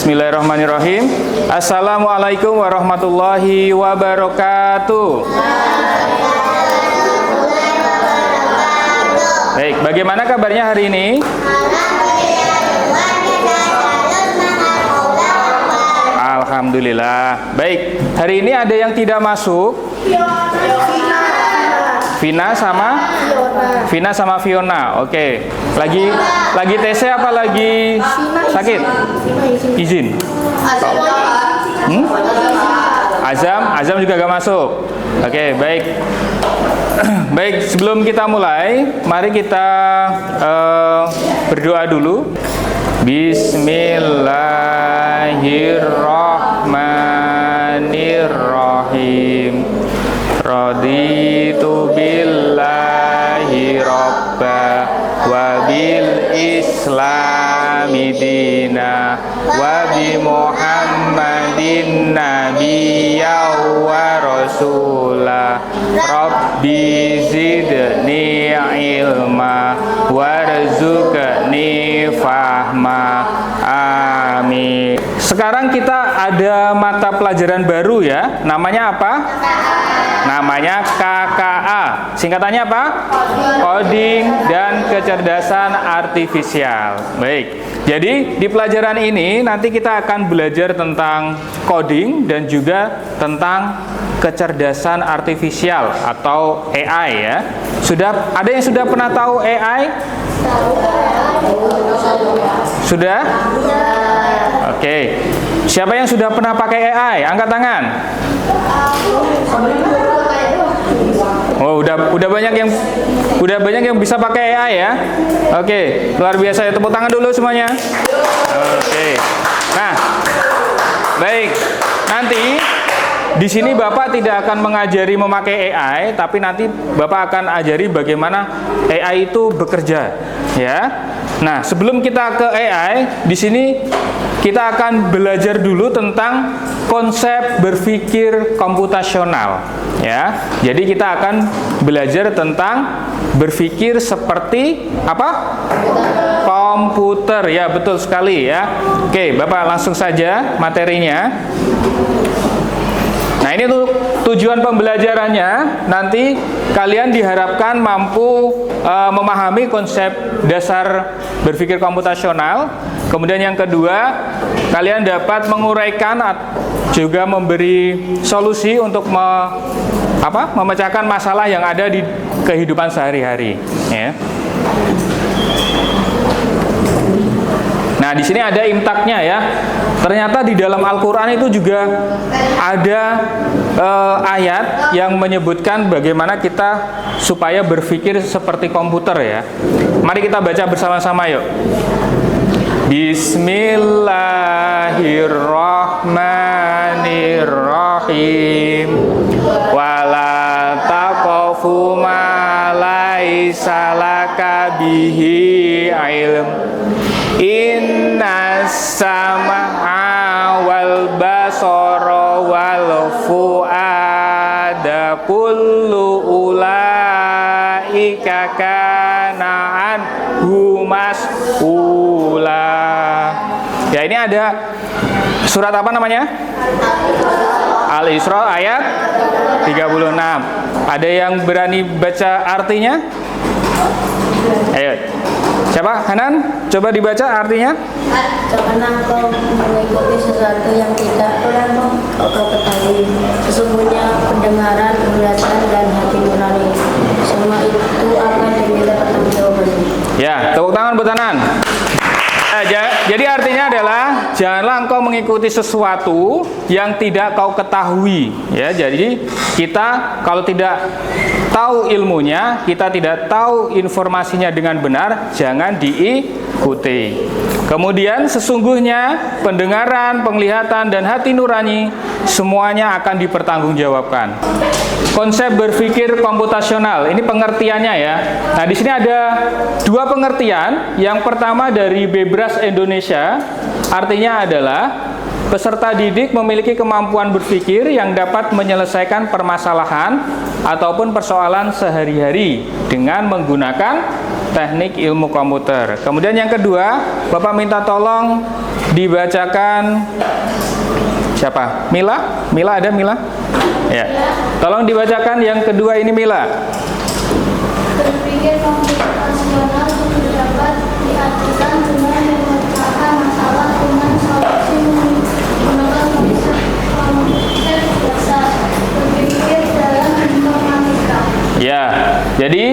Bismillahirrahmanirrahim. Assalamualaikum warahmatullahi wabarakatuh. Baik, bagaimana kabarnya hari ini? Alhamdulillah. Baik, hari ini ada yang tidak masuk? Vina sama Fiona. Oke. Lagi TC apa lagi sakit? Izin. Azam juga gak masuk. Oke, baik. Baik, sebelum kita mulai, mari kita berdoa dulu. Bismillahirrahmanirrahim. Raditu billahi robba wa bil islami dina wa bi muhammadin nabiyya wa rasula rabbi zidni ilma warzuqni fahma amin. Sekarang kita ada mata pelajaran baru ya, namanya apa? Namanya KKA. Singkatannya apa? Coding dan kecerdasan artifisial. Baik. Jadi di pelajaran ini nanti kita akan belajar tentang coding dan juga tentang kecerdasan artifisial atau AI ya. Ada yang sudah pernah tahu AI? Sudah? Oke. Siapa yang sudah pernah pakai AI? Angkat tangan. Oh, udah banyak yang bisa pakai AI ya. Oke, luar biasa ya. Tepuk tangan dulu semuanya. Oke. Nah, baik. Nanti di sini Bapak tidak akan mengajari memakai AI, tapi nanti Bapak akan ajari bagaimana AI itu bekerja, ya. Nah, sebelum kita ke AI, di sini kita akan belajar dulu tentang konsep berpikir komputasional, ya. Jadi kita akan belajar tentang berpikir seperti apa? Komputer, ya, betul sekali ya. Oke, Bapak langsung saja materinya. Nah, ini tuh tujuan pembelajarannya. Nanti kalian diharapkan mampu memahami konsep dasar berpikir komputasional. Kemudian yang kedua, kalian dapat menguraikan juga memberi solusi untuk memecahkan masalah yang ada di kehidupan sehari-hari. Ya. Nah, di sini ada imtaknya ya. Ternyata di dalam Al-Quran itu juga ada ayat yang menyebutkan bagaimana kita supaya berpikir seperti komputer ya. Mari kita baca bersama-sama yuk. Bismillahirrahmanirrahim. Wala taqfu ma laisa laka bihi ilm. Inna sama'a wal basara wal fu'ada kullu ulaika kana anhu mas'ula. Ya, ini ada surat apa namanya? Al-Isra ayat 36. Ada yang berani baca artinya? Ayo. Siapa? Hanan? Coba dibaca artinya. Janganlah kau mengikuti sesuatu yang tidak kau ketahui. Sesungguhnya pendengaran, penglihatan, dan hati nurani, semua itu akan diminta pertanggungjawaban. Ya, tepuk tangan buat Hanan. Jadi artinya adalah janganlah engkau mengikuti sesuatu yang tidak kau ketahui. Ya, jadi kita kalau tidak tahu ilmunya, kita tidak tahu informasinya dengan benar, jangan diikuti. Kemudian sesungguhnya pendengaran, penglihatan, dan hati nurani semuanya akan dipertanggungjawabkan. Konsep berpikir komputasional, ini pengertiannya ya. Nah, di sini ada dua pengertian. Yang pertama dari Bebras Indonesia, artinya adalah peserta didik memiliki kemampuan berpikir yang dapat menyelesaikan permasalahan ataupun persoalan sehari-hari dengan menggunakan teknik ilmu komputer. Kemudian yang kedua, Bapak minta tolong dibacakan siapa? Mila? Mila ada Mila? Ya. Tolong dibacakan yang kedua ini Mila. Berpikir komputasional dapat diartikan dengan memecahkan masalah dengan solusi menggunakan konsep dasar berpikir dalam informatika. Ya, jadi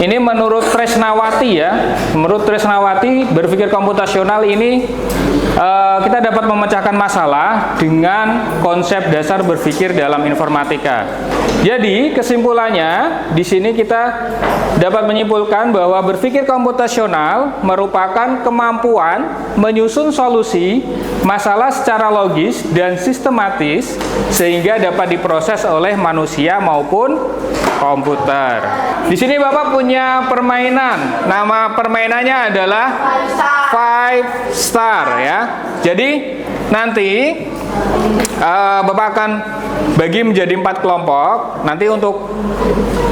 ini menurut Tresnawati ya. Menurut Tresnawati, berpikir komputasional ini kita dapat memecahkan masalah dengan konsep dasar berpikir dalam informatika. Jadi kesimpulannya di sini kita dapat menyimpulkan bahwa berpikir komputasional merupakan kemampuan menyusun solusi masalah secara logis dan sistematis sehingga dapat diproses oleh manusia maupun komputer. Di sini Bapak punya permainan. Nama permainannya adalah Five Star ya. Jadi nanti Bapak akan bagi menjadi 4 kelompok. Nanti untuk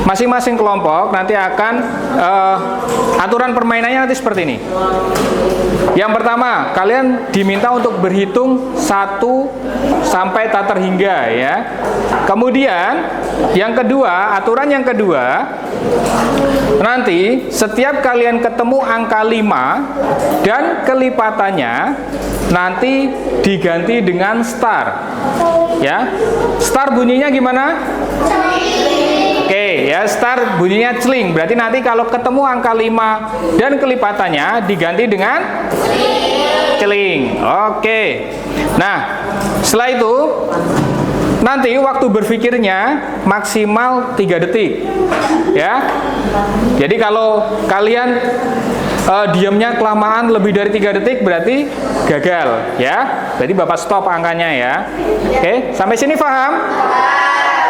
masing-masing kelompok nanti akan aturan permainannya nanti seperti ini. Yang pertama, kalian diminta untuk berhitung 1 sampai tak terhingga ya. Kemudian yang kedua, aturan yang kedua, nanti setiap kalian ketemu angka 5 dan kelipatannya nanti diganti dengan star. Ya. Star bunyinya gimana? Oke, ya star bunyinya celing. Berarti nanti kalau ketemu angka 5 dan kelipatannya diganti dengan celing. Oke. Nah, setelah itu nanti waktu berpikirnya maksimal 3 detik. Ya. Jadi kalau kalian diamnya kelamaan lebih dari 3 detik berarti gagal ya. Jadi Bapak stop angkanya ya. Oke, sampai sini paham?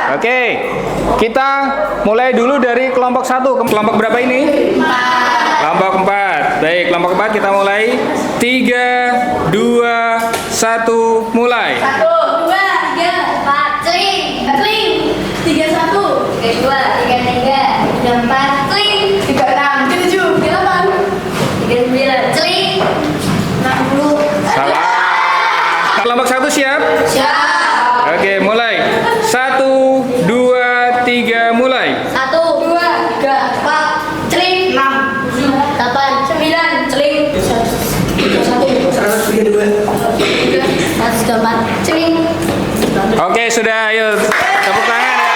Oke, kita mulai dulu dari kelompok 1. Kelompok berapa ini? 4. Kelompok 4. Baik, kelompok 4 kita mulai. 3, 2, 1, mulai. 1, 2, 3, 4, celing, celing, 3, 1, 3, 2, 3, 3, 3, 4, celing, 3, 6, 7, 8, 39, celing, 60. Salah. Kelompok 1 siap? Siap. Oke, mulai. 1, 2, 3, mulai. 1, 2, 3, 4, celing, 6, 8, 9, celing, 104, celing. Oke, sudah. Ayo, tepuk tangan ya.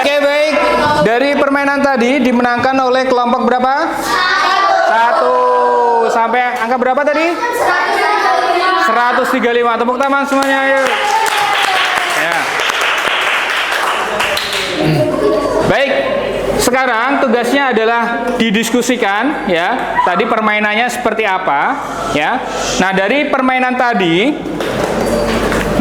Oke, baik. Dari permainan tadi dimenangkan oleh kelompok berapa? 1. Sampai angka berapa tadi? 135. Tepuk tangan semuanya, ayo. Ya. Baik. Sekarang tugasnya adalah didiskusikan ya. Tadi permainannya seperti apa ya. Nah, dari permainan tadi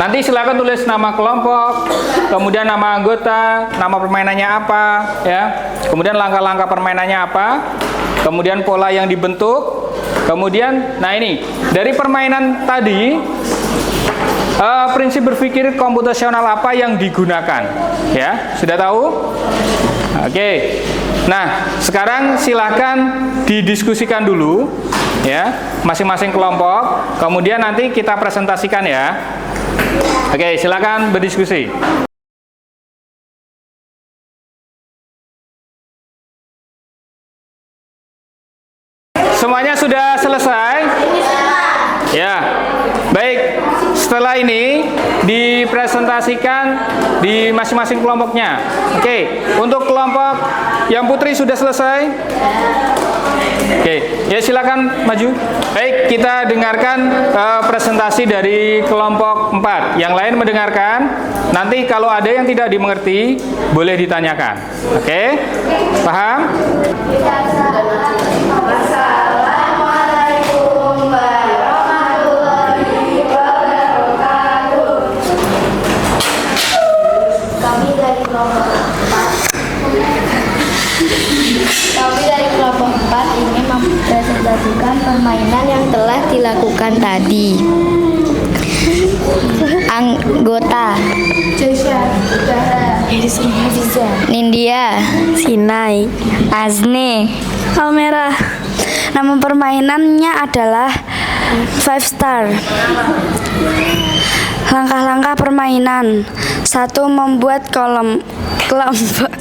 nanti silakan tulis nama kelompok, kemudian nama anggota, nama permainannya apa ya. Kemudian langkah-langkah permainannya apa? Kemudian pola yang dibentuk. Kemudian nah ini dari permainan tadi prinsip berpikir komputasional apa yang digunakan ya, sudah tahu? Oke. Nah, sekarang silakan didiskusikan dulu ya, masing-masing kelompok. Kemudian nanti kita presentasikan ya. Oke, silakan berdiskusi. Semuanya sudah selesai? Ya. Baik, setelah ini dipresentasikan di masing-masing kelompoknya. Oke, untuk kelompok yang Putri sudah selesai? Oke, ya silakan maju. Baik, kita dengarkan presentasi dari kelompok 4. Yang lain mendengarkan. Nanti kalau ada yang tidak dimengerti, boleh ditanyakan. Oke, paham? Assalamualaikum warahmatullahi wabarakatuh. Kami dari kelompok 4 ingin mempresentasikan permainan yang telah dilakukan tadi. Anggota. Nindya. Sinai. Azne. Almera. Nama permainannya adalah Five Star. Langkah-langkah permainan. 1. Membuat kelompok.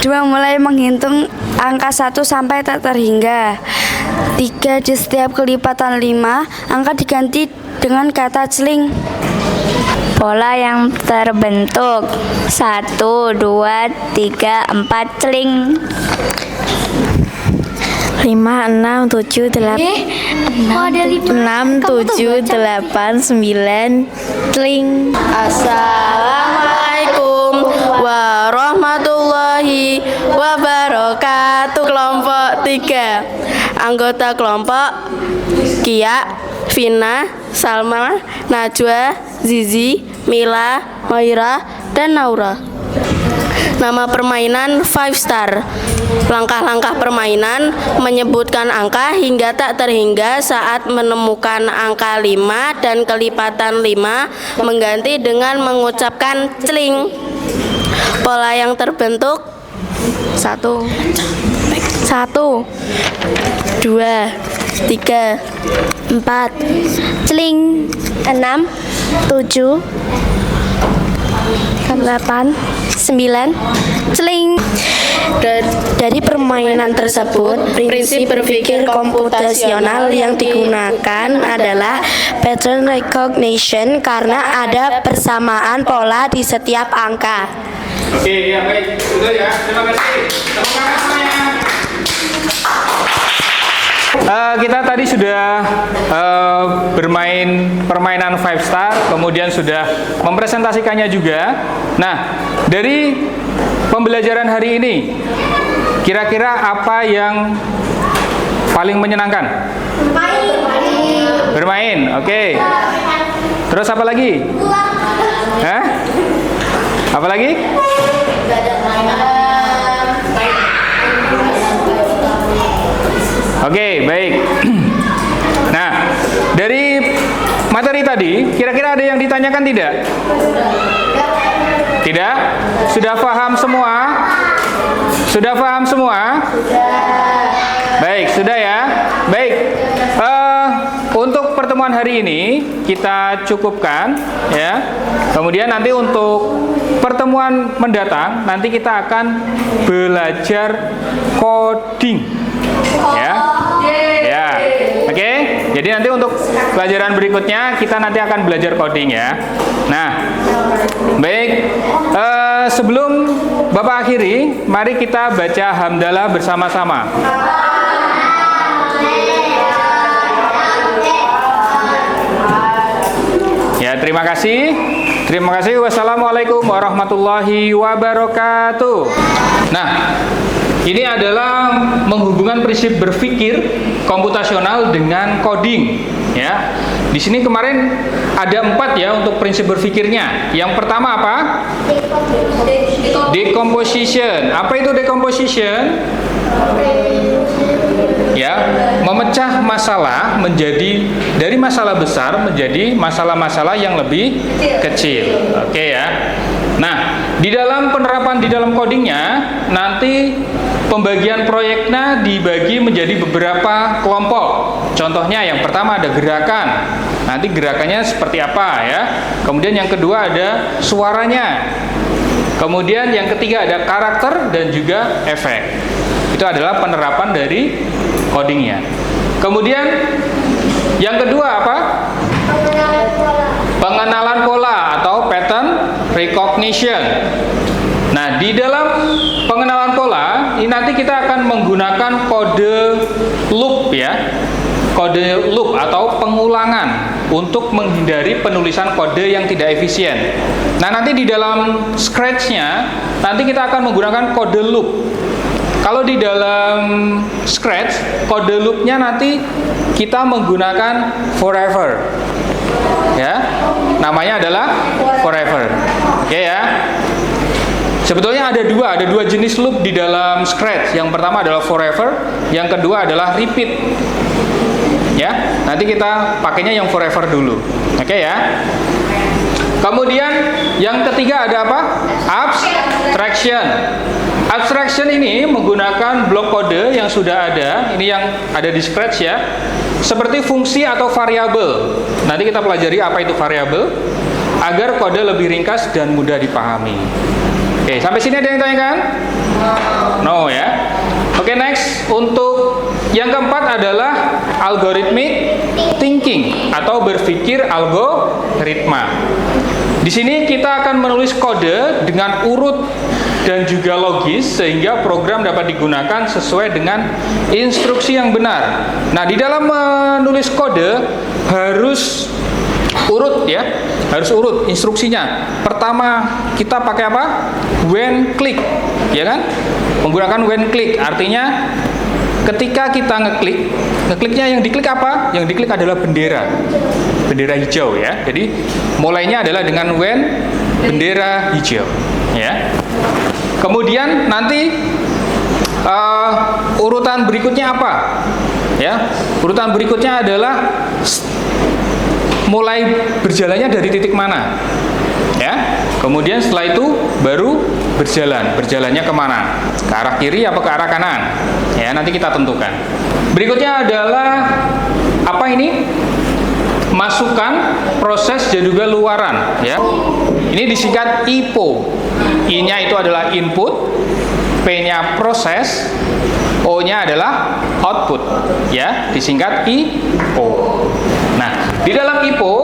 2. Mulai menghitung angka 1 sampai tak terhingga. 3. Di setiap kelipatan 5, angka diganti dengan kata celing. Pola yang terbentuk. 1, 2, 3, 4 celing. 5, 6, 7, 8. Oh, ada 6, 7, 8, 9, celing. Assalamualaikum warahmatullahi wabarakatuh. Kelompok 3. Anggota kelompok Kia, Vina, Salma, Najwa, Zizi, Mila, Moira, dan Naura. Nama permainan Five Star. Langkah-langkah permainan menyebutkan angka hingga tak terhingga saat menemukan angka 5 dan kelipatan 5 mengganti dengan mengucapkan celing. Pola yang terbentuk 1, 2, 3, 4, celing. 6, 7, 8, 9, celing. Dari permainan tersebut, prinsip berpikir komputasional yang digunakan adalah pattern recognition karena ada persamaan pola di setiap angka. Oke, ya baik. Sudah ya. Terima kasih. Tepuk tangan semuanya. Kita tadi sudah bermain permainan Five Star, kemudian sudah mempresentasikannya juga. Nah, dari pembelajaran hari ini, kira-kira apa yang paling menyenangkan? Bermain, oke. Terus apa lagi? Hah? Apa lagi? Oke, baik. Nah, dari materi tadi, kira-kira ada yang ditanyakan tidak? Tidak? Sudah paham semua? Sudah paham semua? Baik, sudah ya. Baik. Untuk pertemuan hari ini kita cukupkan, ya. Kemudian nanti untuk pertemuan mendatang, nanti kita akan belajar coding. Ya, ya, oke. Jadi nanti untuk pelajaran berikutnya kita nanti akan belajar coding ya. Nah, baik. Sebelum Bapak akhiri, mari kita baca hamdalah bersama-sama. Ya, terima kasih. Terima kasih. Wassalamualaikum warahmatullahi wabarakatuh. Nah, ini adalah menghubungkan prinsip berpikir komputasional dengan coding, ya. Di sini kemarin ada 4 ya untuk prinsip berpikirnya. Yang pertama apa? Decomposition. Apa itu decomposition? Ya, memecah masalah menjadi dari masalah besar menjadi masalah-masalah yang lebih kecil. Oke ya. Nah, di dalam penerapan di dalam codingnya nanti pembagian proyeknya dibagi menjadi beberapa kelompok. Contohnya yang pertama ada gerakan. Nanti gerakannya seperti apa ya. Kemudian yang kedua ada suaranya. Kemudian yang ketiga ada karakter dan juga efek. Itu adalah penerapan dari codingnya. Kemudian yang kedua apa? Pengenalan pola atau pattern recognition. Nah, di dalam pengenalan pola ini nanti kita akan menggunakan kode loop ya. Kode loop atau pengulangan untuk menghindari penulisan kode yang tidak efisien. Nah, nanti di dalam Scratch-nya nanti kita akan menggunakan kode loop. Kalau di dalam Scratch, kode loop-nya nanti kita menggunakan forever. Ya. Namanya adalah forever. Oke ya. Sebetulnya ada dua jenis loop di dalam Scratch. Yang pertama adalah forever, yang kedua adalah repeat. Ya, nanti kita pakainya yang forever dulu. Oke ya. Kemudian yang ketiga ada apa? Abstraction. Abstraction ini menggunakan blok kode yang sudah ada, ini yang ada di Scratch ya, seperti fungsi atau variabel. Nanti kita pelajari apa itu variabel, agar kode lebih ringkas dan mudah dipahami. Oke, sampai sini ada yang tanyakan? No ya. Oke, next. Untuk yang keempat adalah algorithmic thinking atau berpikir algoritma. Di sini kita akan menulis kode dengan urut dan juga logis sehingga program dapat digunakan sesuai dengan instruksi yang benar. Nah, di dalam menulis kode harus urut ya, harus urut instruksinya. Pertama kita pakai apa? When click, ya kan? Menggunakan when click, artinya ketika kita ngekliknya yang diklik apa? Yang diklik adalah bendera hijau ya. Jadi mulainya adalah dengan when bendera hijau ya. Kemudian nanti urutan berikutnya apa? Ya, urutan berikutnya adalah mulai berjalannya dari titik mana? Ya. Kemudian setelah itu baru berjalannya kemana? Ke arah kiri apa ke arah kanan? Ya, nanti kita tentukan. Berikutnya adalah apa ini? Masukan, proses dan juga luaran. Ya, ini disingkat IPO. I-nya itu adalah input, P-nya proses, O-nya adalah output. Ya, disingkat IPO. Nah, di dalam IPO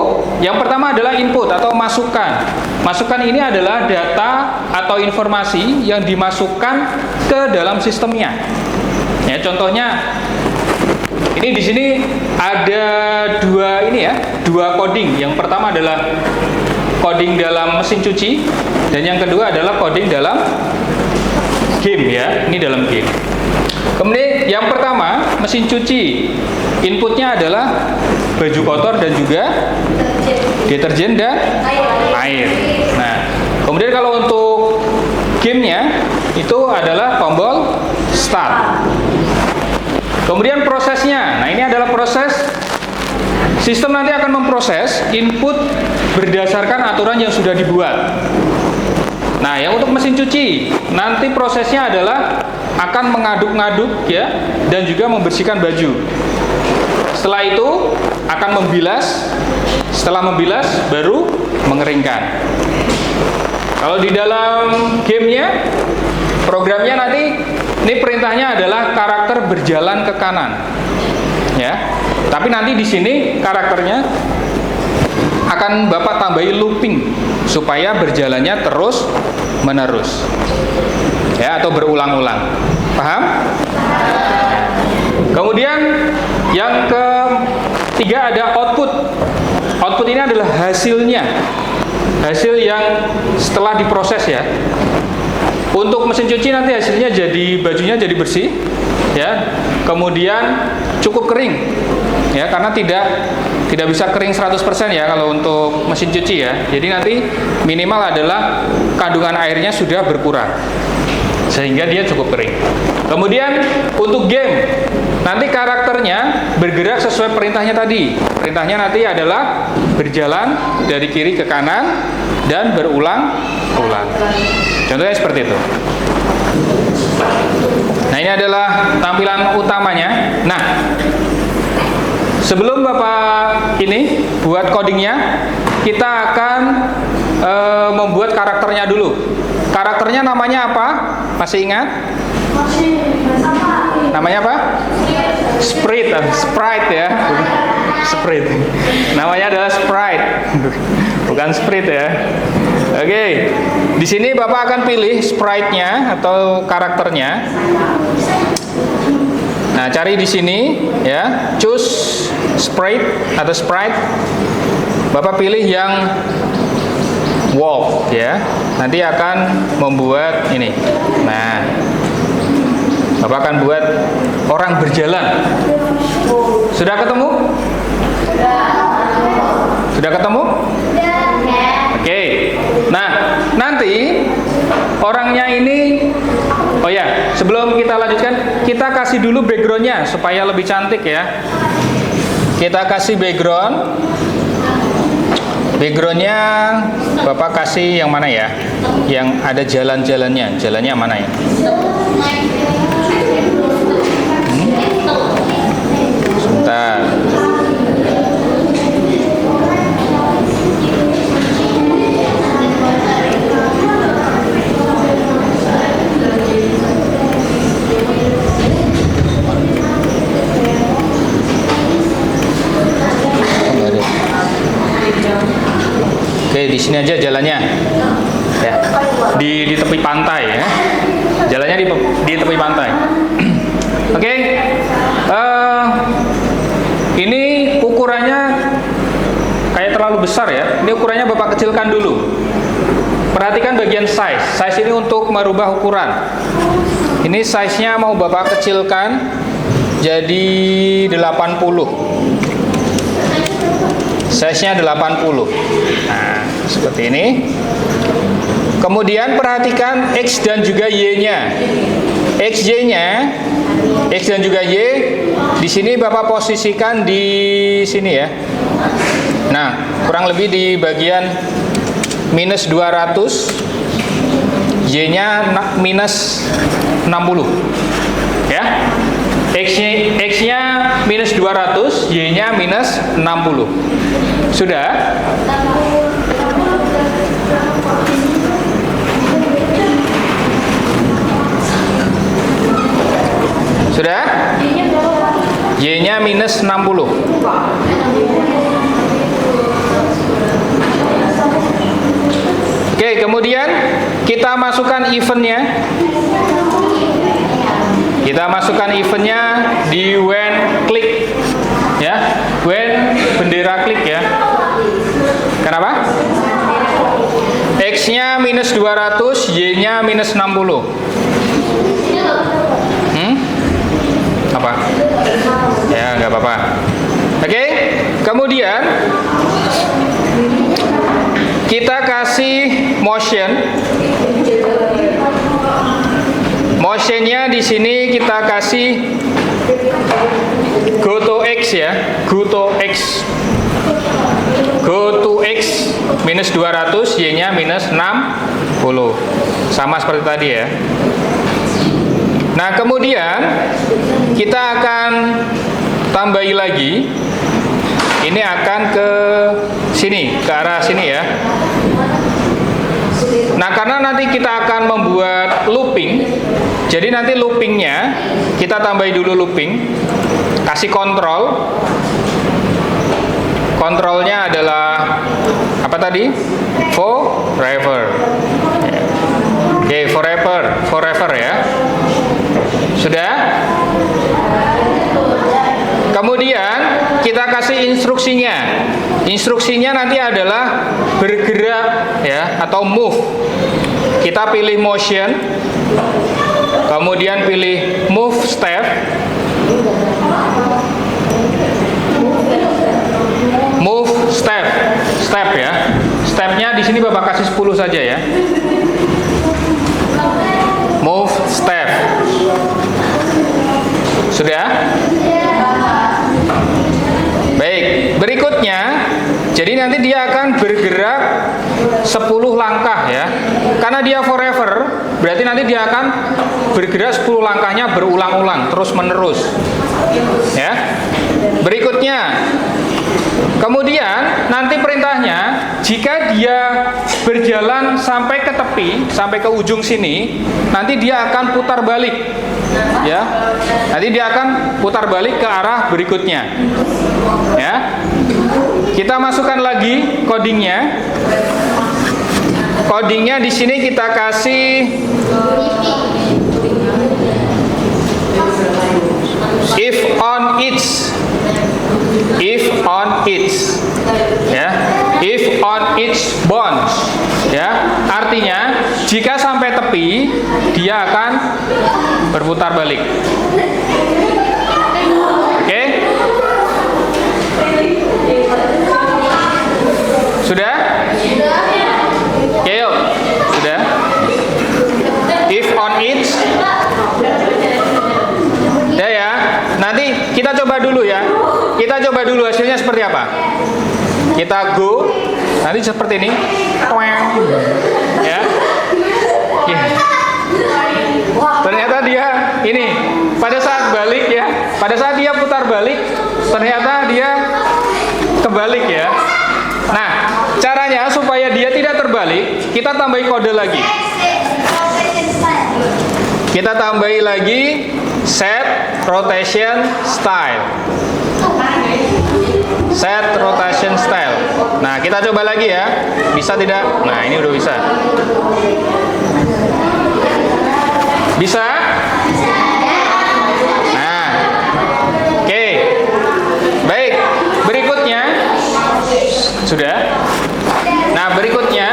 yang pertama adalah input atau masukan. Masukan ini adalah data atau informasi yang dimasukkan ke dalam sistemnya. Ya, contohnya ini di sini ada dua coding. Yang pertama adalah coding dalam mesin cuci dan yang kedua adalah coding dalam game ya. Ini dalam game. Kemudian yang pertama mesin cuci, inputnya adalah baju kotor dan juga deterjen dan air. Nah, kemudian kalau untuk gamenya itu adalah tombol start. Kemudian prosesnya, nah ini adalah proses. Sistem nanti akan memproses input berdasarkan aturan yang sudah dibuat. Nah, yang untuk mesin cuci, nanti prosesnya adalah akan mengaduk-ngaduk ya, dan juga membersihkan baju. Setelah itu akan membilas. Setelah membilas baru mengeringkan. Kalau di dalam gamenya, programnya nanti ini perintahnya adalah karakter berjalan ke kanan, ya. Tapi nanti di sini karakternya akan Bapak tambahi looping supaya berjalannya terus menerus, ya, atau berulang-ulang. Paham? Kemudian yang ketiga ada output. Output ini adalah hasilnya, hasil yang setelah diproses ya. Untuk mesin cuci nanti hasilnya jadi bajunya jadi bersih, ya. Kemudian cukup kering, ya, karena tidak bisa kering 100% ya kalau untuk mesin cuci ya. Jadi nanti minimal adalah kandungan airnya sudah berkurang sehingga dia cukup kering. Kemudian untuk game nanti karakternya bergerak sesuai perintahnya tadi. Perintahnya nanti adalah berjalan dari kiri ke kanan dan berulang-ulang. Contohnya seperti itu. Nah, ini adalah tampilan utamanya. Nah, sebelum Bapak ini buat codingnya, kita akan membuat karakternya dulu. Karakternya namanya apa? Masih ingat? Namanya apa? Sprite ya. Sprite. Namanya adalah Sprite. Bukan Sprite ya. Oke. Di sini Bapak akan pilih sprite-nya atau karakternya. Nah, cari di sini ya, choose sprite atau sprite. Bapak pilih yang walk ya. Nanti akan membuat ini. Nah, Bapak akan buat orang berjalan. Sudah ketemu? Sudah ketemu? Oke. Nah, nanti orangnya ini, oh ya, Sebelum kita lanjutkan, kita kasih dulu backgroundnya supaya lebih cantik ya. Kita kasih background. Backgroundnya Bapak kasih yang mana ya? Yang ada jalan-jalannya. Jalannya mana ya? Sebentar. Oke, di sini aja jalannya, ya, di tepi pantai ya, jalannya di tepi pantai. Oke, ini ukurannya kayak terlalu besar ya. Ini ukurannya Bapak kecilkan dulu. Perhatikan bagian size. Size ini untuk merubah ukuran. Ini size-nya mau Bapak kecilkan jadi 80. Size-nya 80. Nah, seperti ini. Kemudian perhatikan X dan juga Y-nya. XY-nya, X dan juga Y, di sini Bapak posisikan di sini ya. Nah, kurang lebih di bagian minus 200, Y-nya minus 60. Ya. X-nya minus 200, Y-nya minus 60. Sudah? Sudah? Y-nya minus 60. Oke, kemudian kita masukkan eventnya. Kita masukkan eventnya di when klik, ya, when bendera klik ya. Kenapa? X-nya minus 200, Y-nya minus 60. Apa? Ya, nggak apa-apa. Oke, kemudian kita kasih motion. Motionnya di sini kita kasih go to X ya, go to X. Go to X minus 200, Y-nya minus 60. Sama seperti tadi ya. Nah, kemudian kita akan tambahi lagi. Ini akan ke sini, ke arah sini ya. Nah, karena nanti kita akan membuat looping, jadi nanti loopingnya kita tambahi dulu looping, kasih kontrol. Kontrolnya adalah apa tadi? Forever. Oke, forever ya. Sudah? Kemudian kita kasih instruksinya. Instruksinya nanti adalah bergerak ya, atau move. Kita pilih motion, kemudian pilih move step, move step ya. Stepnya di sini Bapak kasih 10 saja ya. Move step. Sudah? Baik, berikutnya, jadi nanti dia akan bergerak 10 langkah ya. Karena dia forever, berarti nanti dia akan bergerak 10 langkahnya berulang-ulang, terus-menerus. Ya. Berikutnya, kemudian nanti perintahnya, jika dia berjalan sampai ke tepi, sampai ke ujung sini, nanti dia akan putar balik. Ya, nanti dia akan putar balik ke arah berikutnya. Ya, kita masukkan lagi codingnya. Codingnya di sini kita kasih if on each, ya, if on each bounce, ya, artinya jika sampai tepi dia akan berputar balik. Oke? Sudah? Oke, yuk. Sudah? If on each nanti kita coba dulu ya. Kita coba dulu hasilnya seperti apa. Kita go, nanti seperti ini. Ya. Ternyata dia ini pada saat balik ya, pada saat dia putar balik, ternyata dia kebalik ya. Nah, caranya supaya dia tidak terbalik, kita tambahi kode lagi. Kita tambahi lagi set rotation style. Set rotation style. Nah, kita coba lagi ya. Bisa tidak? Nah, ini udah bisa. Bisa? Nah, oke. Baik, berikutnya sudah. Nah, berikutnya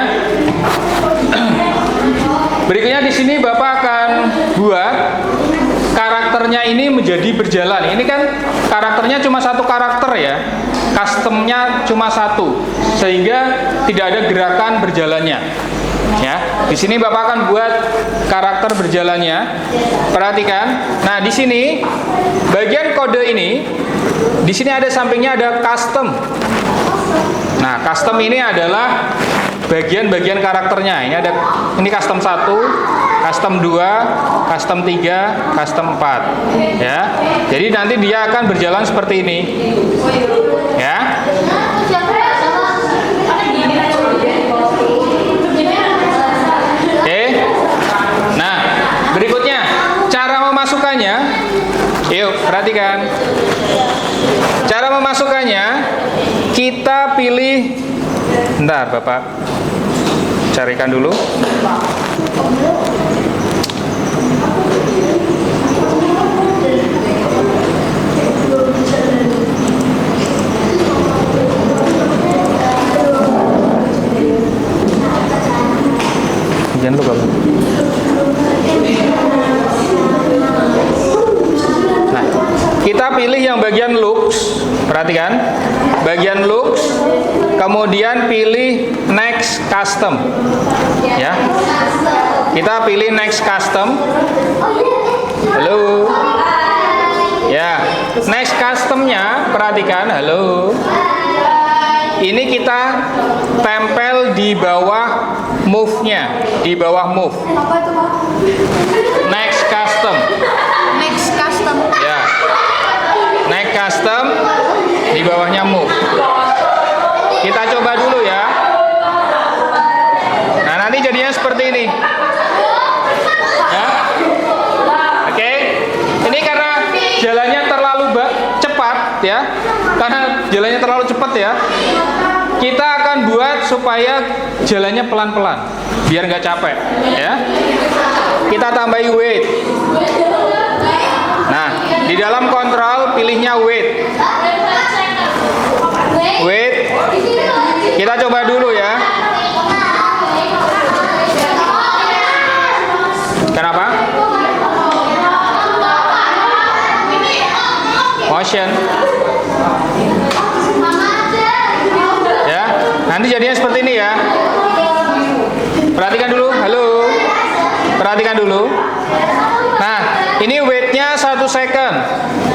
di sini Bapak akan buat karakternya ini menjadi berjalan. Ini kan karakternya cuma satu karakter ya. Customnya cuma satu, sehingga tidak ada gerakan berjalannya. Ya, di sini Bapak akan buat karakter berjalannya. Perhatikan. Nah, di sini bagian kode ini, di sini ada sampingnya ada custom. Nah, custom ini adalah bagian-bagian karakternya. Ini custom 1, custom 2, custom 3, custom 4. Ya. Jadi nanti dia akan berjalan seperti ini. Ya. Nah, berikutnya cara memasukkannya. Yuk, perhatikan. Cara memasukkannya, kita pilih. Bentar, Bapak. Carikan dulu. Jangan lupa. Nah, kita pilih yang bagian looks. Perhatikan, bagian looks. Kemudian pilih next custom. Ya. Kita pilih next custom. Halo. Ya, next customnya. Perhatikan, halo. Ini kita tempel di bawah move-nya, di bawah move. Next custom. Next custom. Ya. Next custom di bawahnya move. Kita coba dulu ya. Nah, nanti jadinya seperti ini. Ya. Oke. Ini karena jalannya terlalu cepat ya. Karena jalannya terlalu cepat ya. Kita akan buat supaya jalannya pelan-pelan, biar nggak capek ya. Kita tambahi weight. Nah, di dalam kontrol pilihnya weight. Weight. Kita coba dulu ya. Kenapa? Motion. Ya, nanti jadinya seperti ini ya. Perhatikan dulu, halo. Perhatikan dulu. Nah, ini weight-nya 1 second.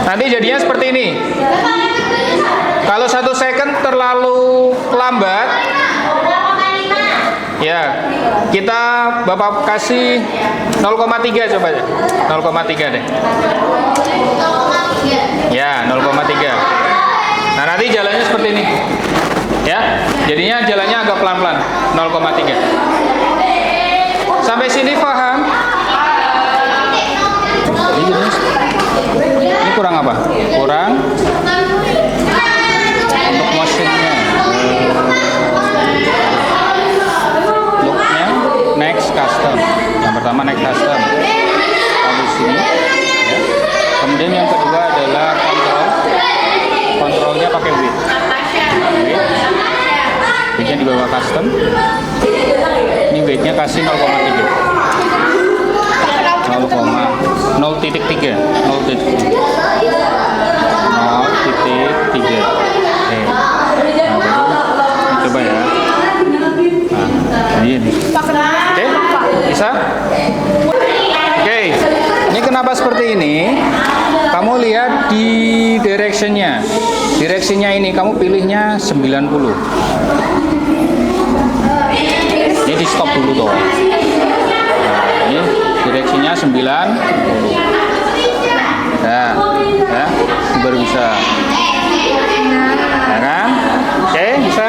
Nanti jadinya seperti ini. Kalau 1 second terlalu lambat, ya, kita Bapak kasih 0,3 coba aja. 0,3 deh. Ya, 0,3. Nah, nanti jalannya seperti ini. Ya, jadinya jalannya agak pelan-pelan. 0,3. Sampai sini paham? Ini kurang apa? Kurang untuk motionnya. Looknya next custom. Yang pertama next custom. Lalu sini. Ya. Kemudian yang kedua adalah control. Kontrolnya pakai width. Widthnya di bawah custom. Ini widthnya kasih 0,3. 0,0,3. 0,3. Oke. Nah, coba ya. Nah, ini. Oke, bisa? Oke. Ini kenapa seperti ini? Kamu lihat di directionnya. Directionnya ini kamu pilihnya 90. Ini di stop dulu toh. Nah, ini direksinya 90. Nah, ya, baru bisa. Nah, kan? Oke, bisa?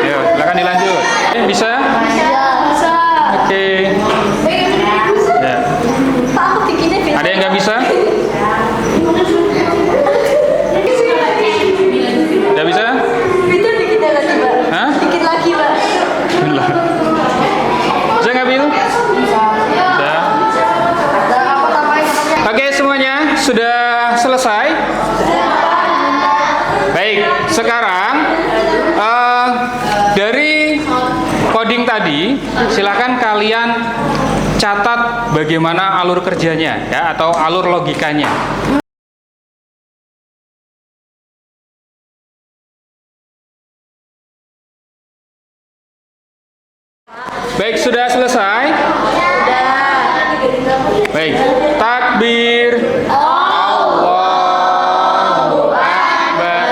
Ayo, silakan dilanjut. Bisa? Oke. Ya. Ada yang nggak bisa? Nggak bisa? Hah? Dikit lagi, Pak. Lah. Bisa nggak, Bil? Bisa. Oke, semuanya sudah selesai? Baik, sekarang dari coding tadi, silakan kalian catat bagaimana alur kerjanya ya atau alur logikanya. Baik, sudah selesai? Baik, takbir. Allahu Akbar.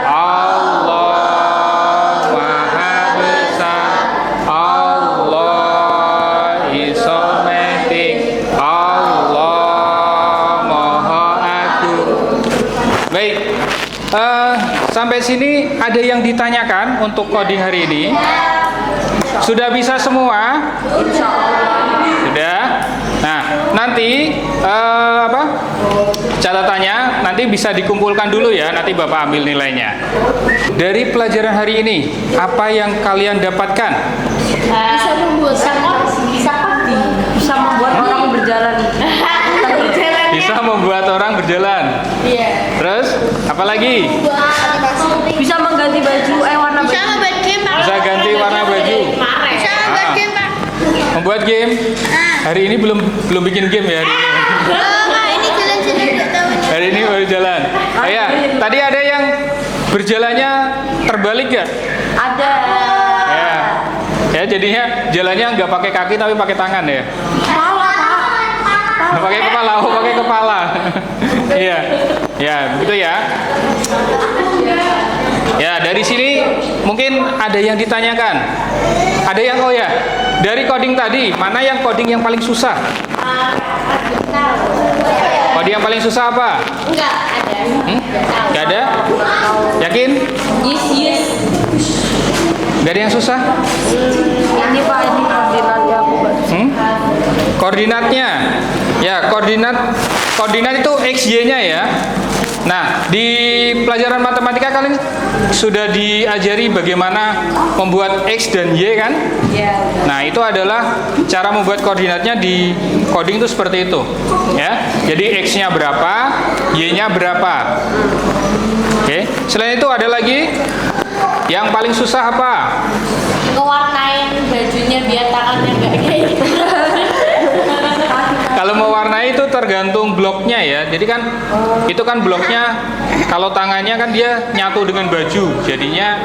Allah Maha Besar. Allah isometik. Allah Maha Agung. Baik, sampai sini ada yang ditanyakan untuk coding hari ini? Sudah bisa semua? Sudah. Nah, nanti catatannya nanti bisa dikumpulkan dulu ya. Nanti Bapak ambil nilainya. Dari pelajaran hari ini, apa yang kalian dapatkan? Bisa membuat bisa membuat orang berjalan. Bisa membuat orang berjalan. Iya. Terus, apa lagi? Bisa mengganti baju warna baju. Bisa ganti warna baju. Membuat game. Hari ini belum bikin game ya hari ini. Hari ini baru jalan. Ya, tadi ada yang berjalannya terbalik ya? Ada. Ya. Ya, jadinya jalannya nggak pakai kaki tapi pakai tangan ya. Nggak pakai kepala, pakai kepala. Iya. Ya, begitu ya. Ya, dari sini mungkin ada yang ditanyakan. Ada yang dari coding tadi, mana yang coding yang paling susah? Coding yang paling susah apa? Enggak ada. Nggak ada? Yakin? Yes. Nggak ada yang susah? Ini Pak, ini koordinatnya aku, Pak. Koordinatnya. Ya, koordinat itu XY-nya ya. Nah, di pelajaran matematika kalian sudah diajari bagaimana membuat X dan Y kan? Iya. Nah, itu adalah cara membuat koordinatnya di coding itu seperti itu. Ya. Jadi X-nya berapa, Y-nya berapa. Oke. Selain itu ada lagi yang paling susah apa? Ngewarnain bajunya biar tangannya enggak kayak gitu. Kalau mau warnai itu tergantung bloknya ya. Jadi kan itu kan bloknya kalau tangannya kan dia nyatu dengan baju. Jadinya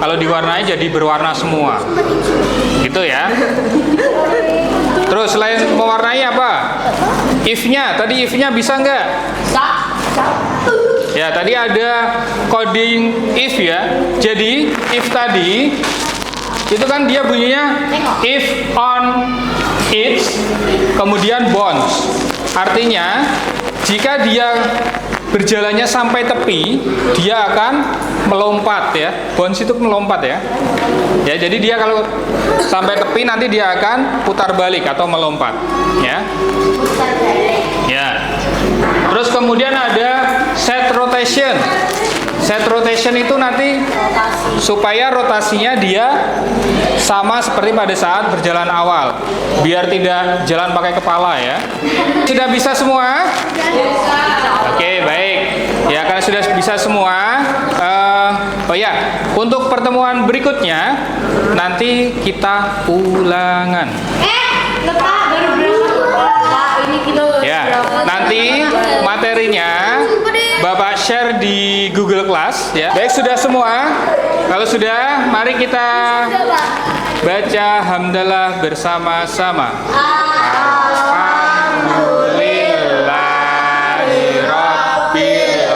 kalau diwarnai jadi berwarna semua. Gitu ya. Terus selain mewarnai apa? If-nya, tadi if-nya bisa nggak? Ya, tadi ada coding if ya. Jadi if tadi itu kan dia bunyinya if on it kemudian bounce. Artinya jika dia berjalannya sampai tepi, dia akan melompat ya. Bounce itu melompat ya. Ya, jadi dia kalau sampai tepi nanti dia akan putar balik atau melompat ya. Ya. Terus kemudian ada set rotation. Set rotation itu nanti supaya rotasinya dia sama seperti pada saat berjalan awal, biar tidak jalan pakai kepala ya. Sudah bisa semua? Oke, baik. Ya, karena sudah bisa semua. Untuk pertemuan berikutnya nanti kita ulangan. Ya, nanti materinya Bapak share di Google Class ya. Baik, sudah semua? Kalau sudah, mari kita baca hamdalah bersama-sama. Alhamdulillahirabbil alamin.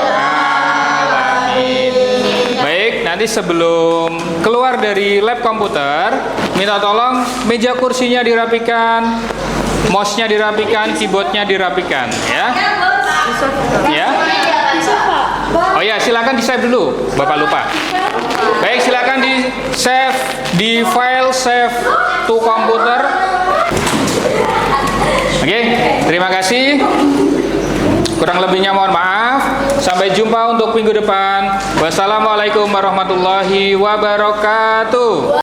nanti sebelum keluar dari lab komputer, minta tolong meja kursinya dirapikan, mouse-nya dirapikan, keyboardnya dirapikan, ya. Ya. Oh ya, silakan di save dulu, Bapak lupa. Baik, silakan di save di file save to komputer. Oke, terima kasih. Kurang lebihnya mohon maaf. Sampai jumpa untuk minggu depan. Wassalamualaikum warahmatullahi wabarakatuh.